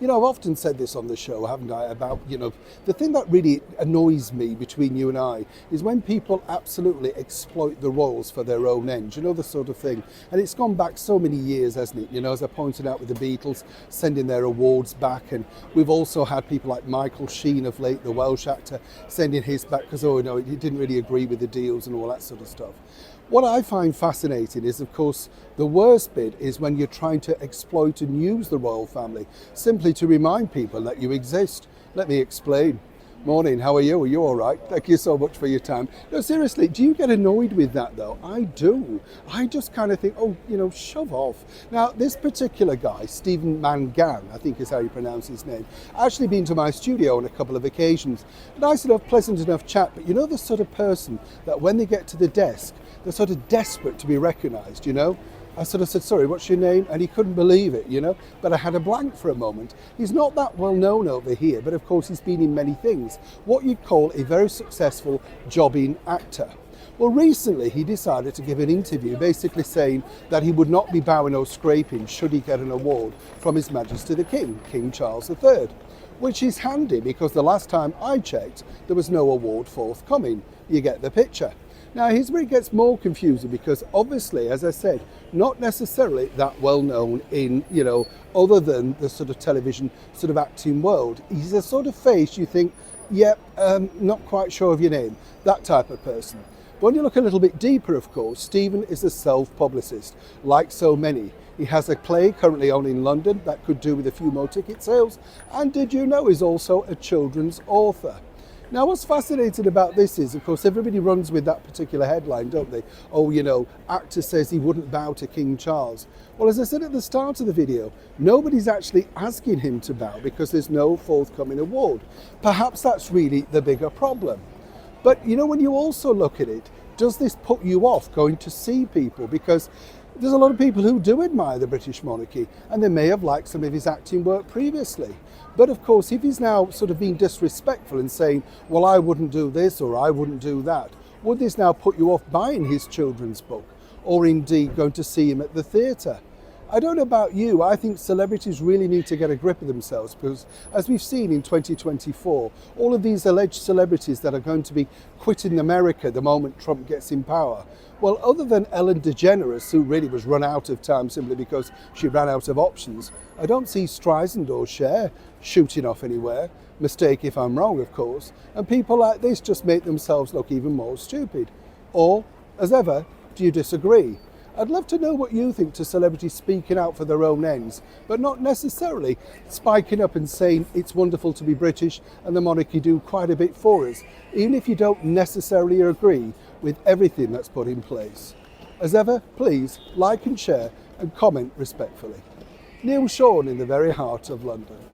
You know, I've often said this on the show, haven't I, about, the thing that really annoys me between you and I is when people absolutely exploit the royals for their own ends, the sort of thing. And it's gone back so many years, hasn't it? As I pointed out with the Beatles, sending their awards back. And we've also had people like Michael Sheen of late, the Welsh actor, sending his back because, he didn't really agree with the deals and all that sort of stuff. What I find fascinating is, of course, the worst bit is when you're trying to exploit and use the royal family simply to remind people that you exist. Let me explain. Morning, how are you? Are you all right? Thank you so much for your time. No, seriously, do you get annoyed with that though? I do. I just kind of think, shove off. Now, this particular guy, Stephen Mangan, I think is how you pronounce his name, actually been to my studio on a couple of occasions. Nice enough, pleasant enough chat, but the sort of person that when they get to the desk, they're sort of desperate to be recognised, I sort of said, sorry, what's your name? And he couldn't believe it, but I had a blank for a moment. He's not that well known over here, but of course he's been in many things. What you'd call a very successful jobbing actor. Well, recently he decided to give an interview basically saying that he would not be bowing or scraping should he get an award from His Majesty the King, King Charles III. Which is handy because the last time I checked, there was no award forthcoming. You get the picture. Now, here's where it gets more confusing because obviously, as I said, not necessarily that well known in, other than the sort of television sort of acting world. He's a sort of face you think, not quite sure of your name, that type of person. But when you look a little bit deeper, of course, Stephen is a self-publicist, like so many. He has a play currently on in London that could do with a few more ticket sales. And did you know he's also a children's author? Now, what's fascinating about this is, of course, everybody runs with that particular headline, don't they? Actor says he wouldn't bow to King Charles. Well, as I said at the start of the video, nobody's actually asking him to bow because there's no forthcoming award. Perhaps that's really the bigger problem. But, when you also look at it, does this put you off going to see people? Because there's a lot of people who do admire the British monarchy and they may have liked some of his acting work previously. But of course, if he's now sort of being disrespectful and saying, well, I wouldn't do this or I wouldn't do that, would this now put you off buying his children's book or indeed going to see him at the theatre? I don't know about you, I think celebrities really need to get a grip of themselves because as we've seen in 2024, all of these alleged celebrities that are going to be quitting America the moment Trump gets in power, well, other than Ellen DeGeneres, who really was run out of time simply because she ran out of options, I don't see Streisand or Cher shooting off anywhere. Mistake if I'm wrong, of course. And people like this just make themselves look even more stupid. Or, as ever, do you disagree? I'd love to know what you think to celebrities speaking out for their own ends, but not necessarily spiking up and saying it's wonderful to be British and the monarchy do quite a bit for us, even if you don't necessarily agree with everything that's put in place. As ever, please like and share and comment respectfully. Neil Sean in the very heart of London.